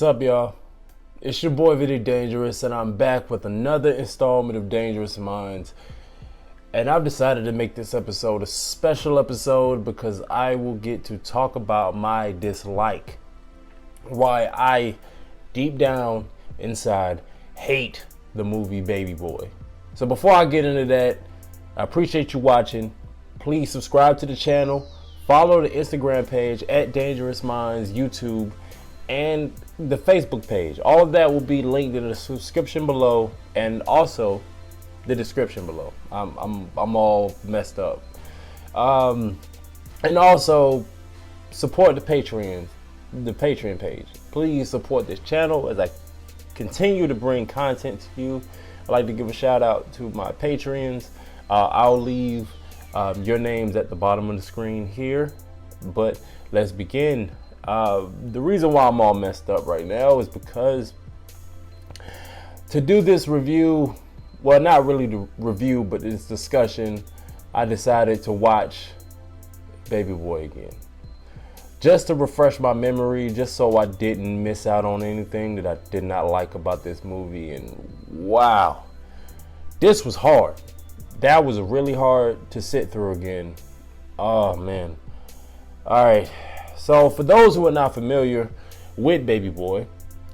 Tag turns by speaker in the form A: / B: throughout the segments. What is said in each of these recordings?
A: What's up, y'all? It's your boy Vinnie-Dangerous, and I'm back with another installment of Dangerous Minds. And I've decided to make this episode a special episode because I will get to talk about my dislike. Why I, deep down inside, hate the movie Baby Boy. So before I get into that, I appreciate you watching. Please subscribe to the channel. Follow the Instagram page at Dangerous Minds, YouTube, and the Facebook page. All of that will be linked in the description below and also the description below. I'm all messed up. And also support the Patreon page. Please support this channel as I continue to bring content to you. I'd like to give a shout out to my Patreons. I'll leave your names at the bottom of the screen here, but let's begin. The reason why I'm all messed up right now is because to do this review, well, not really the review, but this discussion, I decided to watch Baby Boy again. Just to refresh my memory, just so I didn't miss out on anything that I did not like about this movie. And wow, this was hard. That was really hard to sit through again. Oh man. All right. So for those who are not familiar with Baby Boy,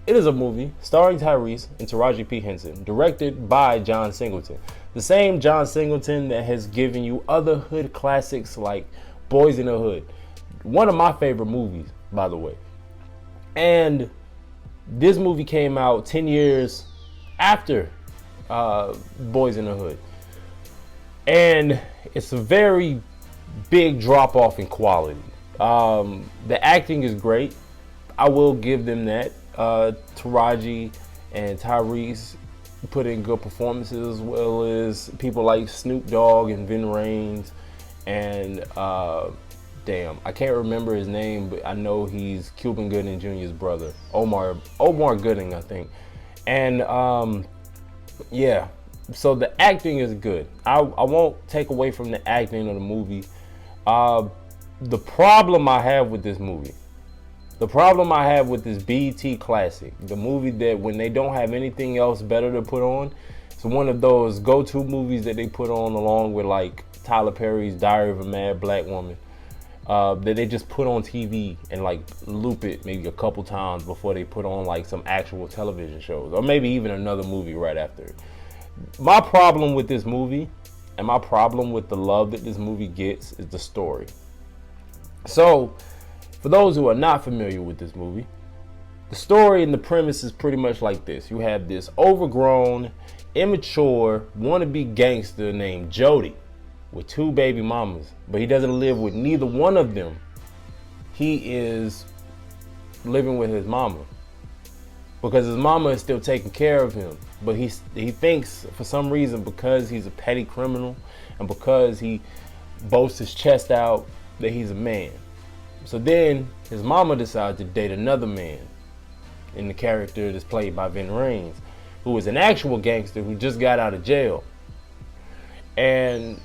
A: it is a movie starring Tyrese and Taraji P. Henson, directed by John Singleton. The same John Singleton that has given you other hood classics like Boys in the Hood. One of my favorite movies, by the way. And this movie came out 10 years after Boys in the Hood. And it's a very big drop off in quality. The acting is great. I will give them that. Taraji and Tyrese put in good performances, as well as people like Snoop Dogg and Vin Raines. And damn, I can't remember his name, but I know he's Cuban Gooding Jr.'s brother, Omar Gooding, I think. And yeah, so the acting is good. I won't take away from the acting of the movie. The problem I have with this movie, the problem I have with this B.E.T. classic, the movie that when they don't have anything else better to put on, it's one of those go-to movies that they put on along with like Tyler Perry's Diary of a Mad Black Woman, that they just put on TV and like loop it maybe a couple times before they put on like some actual television shows, or maybe even another movie right after it. My problem with this movie, and my problem with the love that this movie gets, is the story. So, for those who are not familiar with this movie, the story and the premise is pretty much like this. You have this overgrown, immature, wannabe gangster named Jody with 2 baby mamas, but he doesn't live with neither one of them. He is living with his mama because his mama is still taking care of him. But he thinks for some reason, because he's a petty criminal and because he boasts his chest out, that he's a man. So then his mama decides to date another man in the character that's played by Vin Raines, who is an actual gangster who just got out of jail. And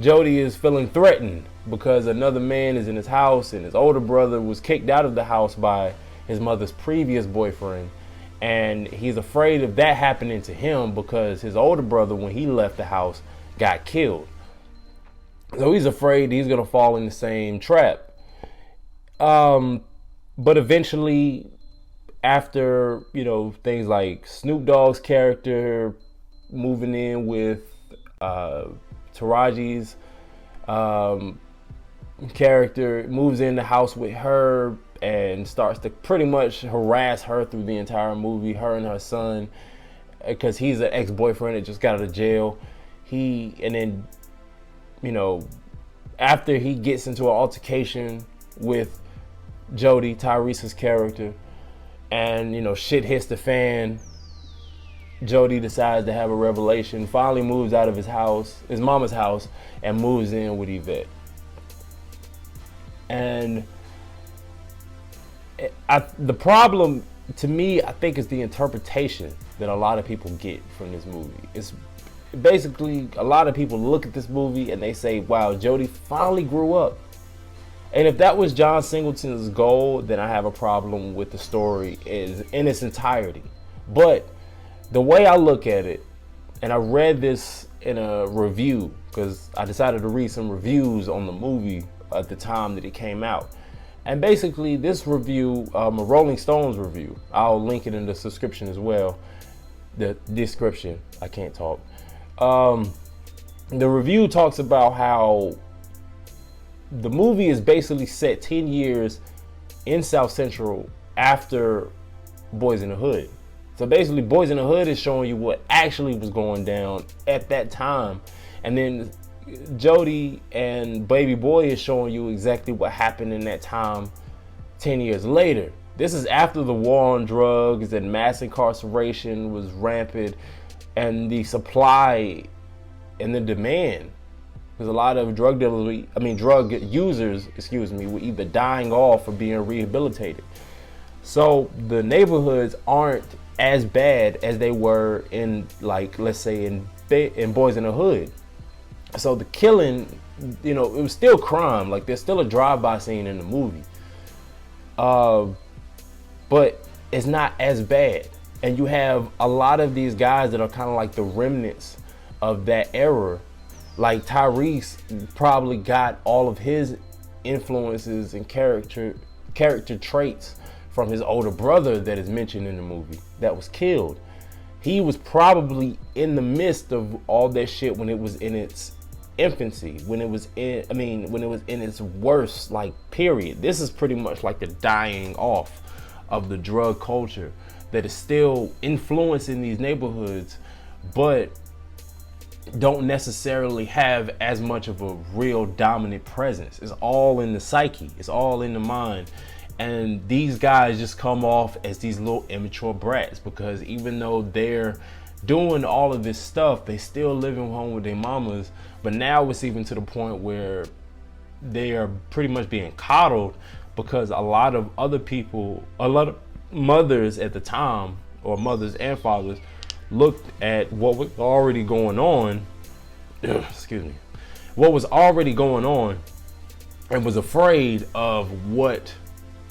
A: Jody is feeling threatened because another man is in his house, and his older brother was kicked out of the house by his mother's previous boyfriend. And he's afraid of that happening to him because his older brother, when he left the house, got killed. So he's afraid he's going to fall in the same trap. But eventually, after, things like Snoop Dogg's character moving in with Taraji's character, moves in the house with her and starts to pretty much harass her through the entire movie, her and her son, because he's an ex-boyfriend that just got out of jail. After he gets into an altercation with Jody, Tyrese's character, and shit hits the fan, Jody decides to have a revelation, finally moves out of his house, his mama's house, and moves in with Yvette. And the problem to me, I think, is the interpretation that a lot of people get from this movie. It's basically, a lot of people look at this movie and they say, wow, Jody finally grew up. And if that was John Singleton's goal, then I have a problem with the story in its entirety. But the way I look at it, and I read this in a review, because I decided to read some reviews on the movie at the time that it came out. And basically this review, a Rolling Stones review, I'll link it in the description as well. The description, I can't talk. The review talks about how the movie is basically set 10 years in South Central after Boys in the Hood. So basically Boys in the Hood is showing you what actually was going down at that time. And then Jody and Baby Boy is showing you exactly what happened in that time 10 years later. This is after the war on drugs and mass incarceration was rampant, and the supply and the demand. Because a lot of drug users, were either dying off or being rehabilitated. So the neighborhoods aren't as bad as they were in, like, let's say in Boys in the Hood. So the killing, it was still crime. Like, there's still a drive-by scene in the movie. But it's not as bad. And you have a lot of these guys that are kind of like the remnants of that era. Like Tyrese probably got all of his influences and character traits from his older brother that is mentioned in the movie that was killed. He was probably in the midst of all that shit when it was in its infancy, when it was in its worst, like, period. This is pretty much like the dying off of the drug culture that is still influencing these neighborhoods, but don't necessarily have as much of a real dominant presence. It's all in the psyche. It's all in the mind. And these guys just come off as these little immature brats, because even though they're doing all of this stuff, they still living home with their mamas. But now it's even to the point where they are pretty much being coddled, because a lot of mothers at the time, or mothers and fathers, looked at what was already going on, what was already going on, and was afraid of what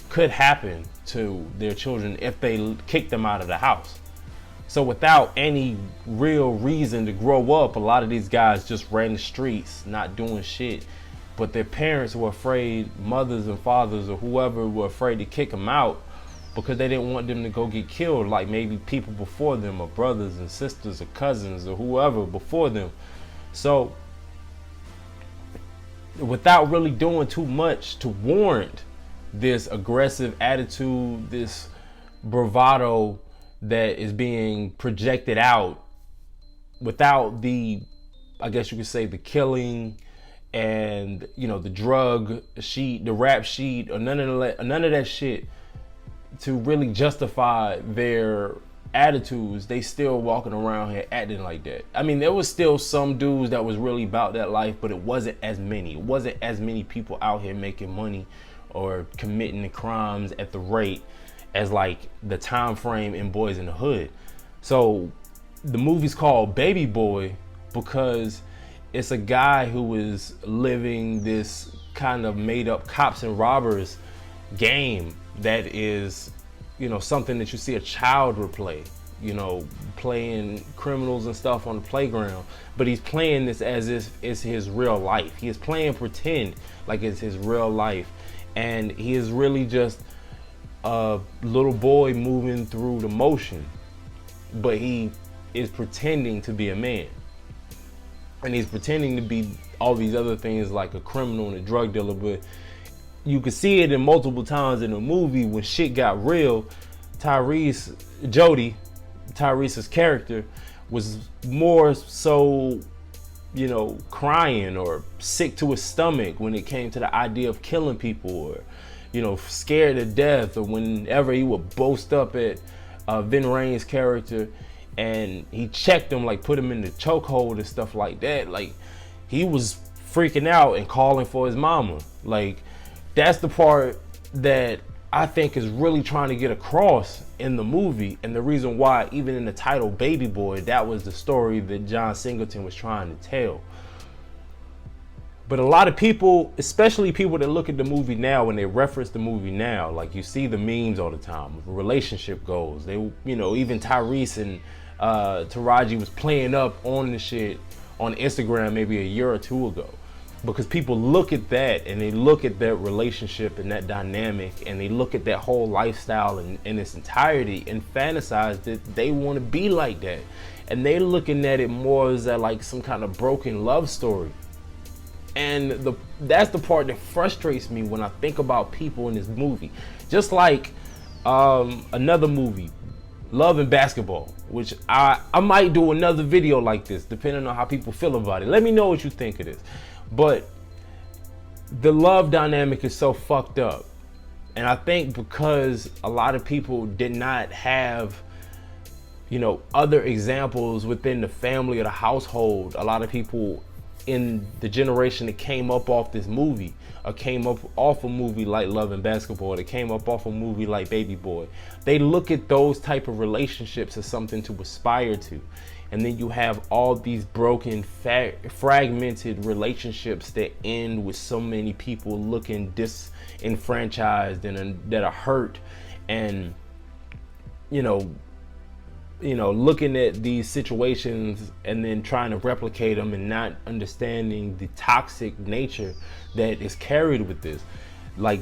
A: could happen to their children if they kicked them out of the house. So without any real reason to grow up, a lot of these guys just ran the streets, not doing shit. But their parents were afraid, mothers and fathers or whoever were afraid to kick them out, because they didn't want them to go get killed like maybe people before them, or brothers and sisters or cousins or whoever before them. So without really doing too much to warrant this aggressive attitude, this bravado that is being projected out, without the, I guess you could say, the killing and, the drug sheet, the rap sheet, or none of that shit to really justify their attitudes, they still walking around here acting like that. I mean, there was still some dudes that was really about that life, but it wasn't as many. It wasn't as many people out here making money or committing the crimes at the rate as like the time frame in Boys in the Hood. So the movie's called Baby Boy because it's a guy who is living this kind of made up cops and robbers game that is, something that you see a child would play, playing criminals and stuff on the playground. But he's playing this as if it's his real life. He is playing pretend like it's his real life. And he is really just a little boy moving through the motion. But he is pretending to be a man. And he's pretending to be all these other things like a criminal and a drug dealer. But you could see it in multiple times in the movie when shit got real. Tyrese's character was more so, crying or sick to his stomach when it came to the idea of killing people, or, scared to death, or whenever he would boast up at Vin Rain's character and he checked him, like put him in the chokehold and stuff like that. Like, he was freaking out and calling for his mama. Like, that's the part that I think is really trying to get across in the movie, and the reason why even in the title Baby Boy, that was the story that John Singleton was trying to tell. But a lot of people, especially people that look at the movie now, when they reference the movie now, like you see the memes all the time with relationship goals. They, even Tyrese and Taraji was playing up on the shit on Instagram maybe a year or two ago. Because people look at that and they look at that relationship and that dynamic and they look at that whole lifestyle in its entirety and fantasize that they want to be like that. And they're looking at it more as like some kind of broken love story. And that's the part that frustrates me when I think about people in this movie. Just like another movie, Love and Basketball, which I might do another video like this, depending on how people feel about it. Let me know what you think of this. But the love dynamic is so fucked up. And I think because a lot of people did not have, other examples within the family or the household, a lot of people in the generation that came up off this movie, or came up off a movie like Love and Basketball, that came up off a movie like Baby Boy, they look at those type of relationships as something to aspire to. And then you have all these broken, fragmented relationships that end with so many people looking disenfranchised and that are hurt, and looking at these situations and then trying to replicate them and not understanding the toxic nature that is carried with this. Like,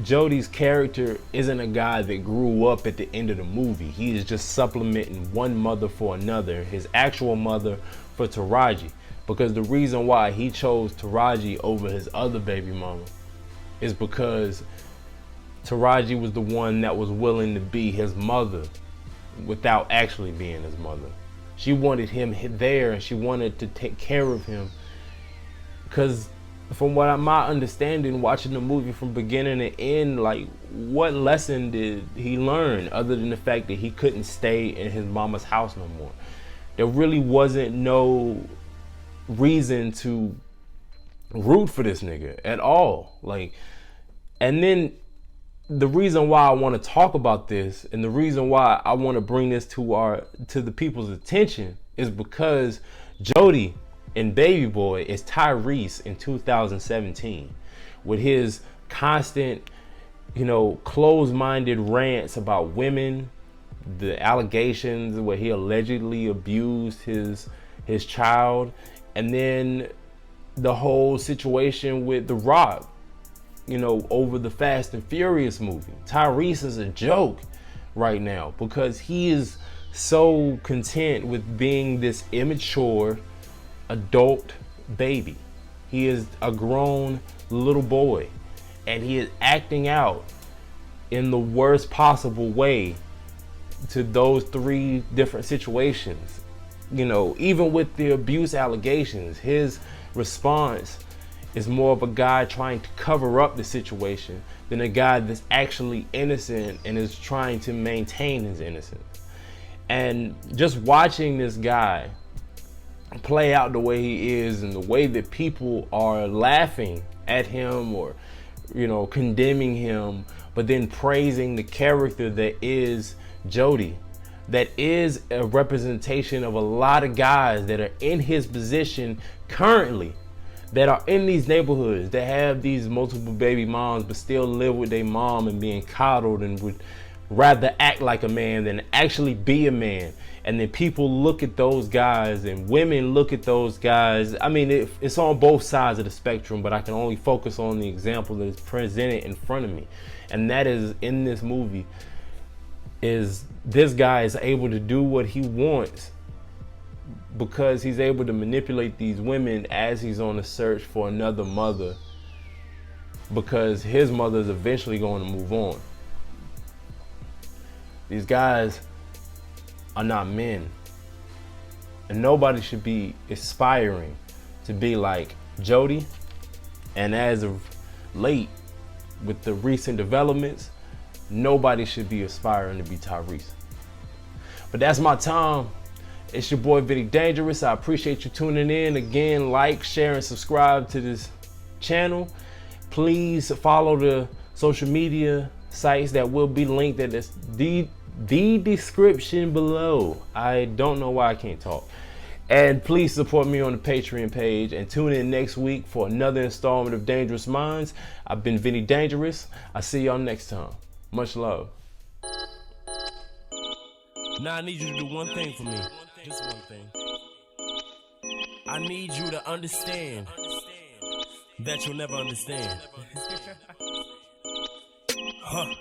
A: Jody's character isn't a guy that grew up at the end of the movie. He is just supplementing one mother for another, his actual mother for Taraji. Because the reason why he chose Taraji over his other baby mama is because Taraji was the one that was willing to be his mother without actually being his mother. She wanted him there and she wanted to take care of him. Because from my understanding, watching the movie from beginning to end, like, what lesson did he learn other than the fact that he couldn't stay in his mama's house no more? There really wasn't no reason to root for this nigga at all. Like, and then the reason why I want to talk about this and the reason why I want to bring this to the people's attention is because Jody in Baby Boy is Tyrese in 2017, with his constant, closed-minded rants about women, the allegations where he allegedly abused his child, and then the whole situation with The Rock, over the Fast and Furious movie. Tyrese is a joke right now because he is so content with being this immature adult baby. He is a grown little boy and he is acting out in the worst possible way to those three different situations. Even with the abuse allegations, his response is more of a guy trying to cover up the situation than a guy that's actually innocent and is trying to maintain his innocence. And just watching this guy play out the way he is and the way that people are laughing at him or, condemning him, but then praising the character that is Jody, that is a representation of a lot of guys that are in his position currently, that are in these neighborhoods, that have these multiple baby moms but still live with their mom and being coddled and would rather act like a man than actually be a man. And then people look at those guys and women look at those guys. I mean, it's on both sides of the spectrum, but I can only focus on the example that is presented in front of me. And that is, in this movie, is this guy is able to do what he wants because he's able to manipulate these women as he's on a search for another mother, because his mother is eventually going to move on. These guys are not men, and nobody should be aspiring to be like Jody. And as of late, with the recent developments, nobody should be aspiring to be Tyrese. But that's my time. It's your boy Vinnie-Dangerous. I appreciate you tuning in. Again, like, share, and subscribe to this channel. Please follow the social media sites that will be linked at the description below. I don't know why I can't talk. And please support me on the Patreon page and tune in next week for another installment of Dangerous Minds. I've been Vinnie-Dangerous. I'll see y'all next time. Much love.
B: Now I need you to do one thing for me. Just one thing. I need you to understand that you'll never understand. Huh.